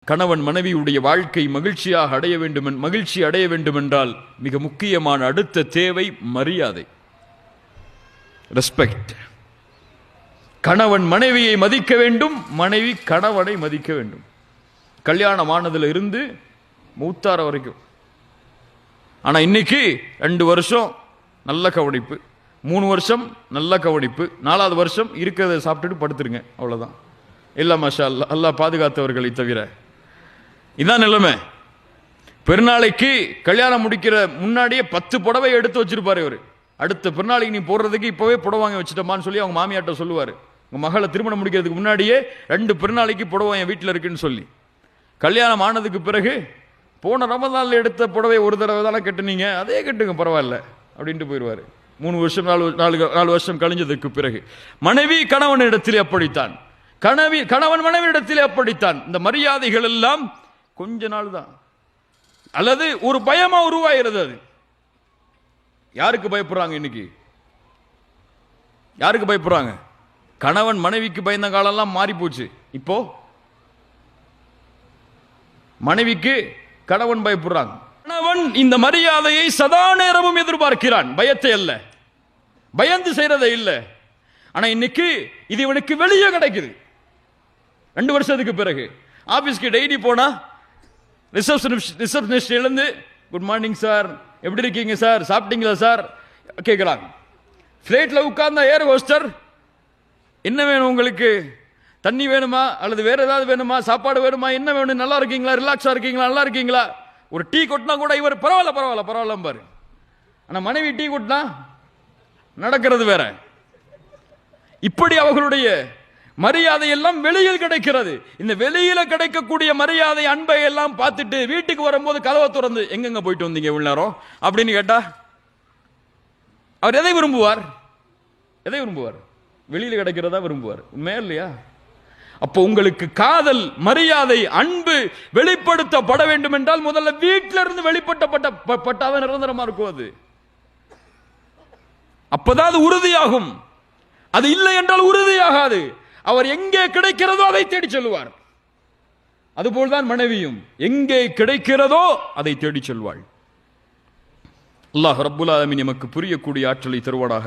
கணவன் மனைவியுடைய வாழ்க்கை மகிழ்ச்சி அடைய வேண்டும் என்றால் மிக முக்கியமான அடுத்த தேவை மரியாதை, ரெஸ்பெக்ட். கணவன் மனைவியை மதிக்க வேண்டும், மனைவி கணவனை மதிக்க வேண்டும். கல்யாணம் ஆனதுல இருந்து மூத்தார வரைக்கும். ஆனா இன்னைக்கு 2 வருஷம் நல்ல கவனிப்பு, 3 வருஷம் நல்ல கவனிப்பு, 4வது வருஷம் இருக்கிறத சாப்பிட்டுட்டு படுத்துருங்க, அவ்வளவுதான். இல்ல மாஷா அல்லாஹ், அல்லாஹ் பாதுகாத்தவர்களை தவிர. இதான் நிலைமை. பெருநாளைக்கு கல்யாணம் முடிக்கிற முன்னாடியே 10 புடவை எடுத்து வச்சிருப்பாரு இவரு. அடுத்த பெருநாளைக்கு நீ போடுறதுக்கு இப்பவே புடவை வாங்கி வச்சுட்டமான்னு சொல்லி அவங்க மாமியாட்ட சொல்லுவாரு. உங்க மகளை திருமணம் முடிக்கிறதுக்கு முன்னாடியே 2 பெருநாளைக்கு புடவை என் வீட்டில் இருக்குன்னு சொல்லி. கல்யாணம் ஆனதுக்கு பிறகு போன ரமதான்ல எடுத்த புடவை ஒரு தடவை தானே கட்டுனீங்க, அதே கட்டுங்க பரவாயில்ல அப்படின்ட்டு போயிடுவாரு. 3 வருஷம் 4 வருஷம் கழிஞ்சதுக்கு பிறகு மனைவி கணவன் இடத்திலே அப்படித்தான், கணவன் மனைவி இடத்திலே அப்படித்தான். இந்த மரியாதைகள் எல்லாம் கொஞ்ச நாள் தான், அல்லது ஒரு பயமா உருவாகிறது. அது யாருக்கு பயப்படுறாங்க இன்னைக்கு? யாருக்கு பயப்படுறாங்க? கணவன் மனைவிக்கு பயந்த காலம்லாம் மாறி போச்சு. இப்போ மனைவிக்கு கணவன் பயப்படுறாங்க. கணவன் இந்த மரியாதையை சதா நேரமும் எதிர்பார்க்கிறான், பயத்தை அல்ல, பயந்து செய்யறதை இல்லை. ஆனா இன்னைக்கு இது இவனுக்கு வெளியே கிடைக்குது. 2 வருஷத்துக்கு பிறகு ஆபீஸ்க்கு டெய்லி போனா ரிசப்ஷனிஸ்ட் எழுந்து குட் மார்னிங் சார், எப்படி இருக்கீங்க சார், சாப்பிட்டீங்களா சார் கேட்கறாங்க. ஃபிளைட்ல உட்கார்ந்த ஏர் ஹோஸ்டர் என்ன வேணும் உங்களுக்கு, தண்ணி வேணுமா அல்லது வேற ஏதாவது வேணுமா, சாப்பாடு வேணுமா, என்ன வேணும், நல்லா இருக்கீங்களா, ரிலாக்ஸா இருக்கீங்களா, நல்லா இருக்கீங்களா. ஒரு டீ கொட்டினா கூட இவர் பரவாயில்ல பரவாயில்ல பரவாயில்ல பாரு. ஆனா மனைவி டீ கொட்டினா நடக்கிறது வேற. இப்படி அவர்களுடைய மரியாதை எல்லாம் வெளியில் கிடைக்கிறது. இந்த வெளியில கிடைக்கக்கூடிய மரியாதை அன்பை எல்லாம் பார்த்துட்டு வீட்டுக்கு வரும்போது கதவை திறந்து எங்கெங்க போயிட்டு வந்தீங்க இவ்வளவு நேரம் அப்படின்னு கேட்டா அவர் எதை விரும்புவார்? எதை விரும்புவார்? வெளியில கிடைக்கிறதா விரும்புவார். உண்மையா இல்லையா? அப்போ உங்களுக்கு காதல், மரியாதை, அன்பு வெளிப்படுத்தப்பட வேண்டும் என்றால் முதல்ல வீட்டில இருந்து வெளிப்பட்டப்பட்டாதான் நிரந்தரமா இருக்கும். அது அப்பதான் அது உறுதியாகும். அது இல்லை என்றால் உறுதியாகாது. அவர் எங்கே கிடைக்கிறதோ அதை தேடி செல்வார். அதுபோல்தான் மனைவியும் எங்கே கிடைக்கிறதோ அதை தேடி செல்வாள். அல்லாஹ் ரப்புல் ஆலமீன் நமக்கு புரியக்கூடிய ஆற்றலை தருவானாக.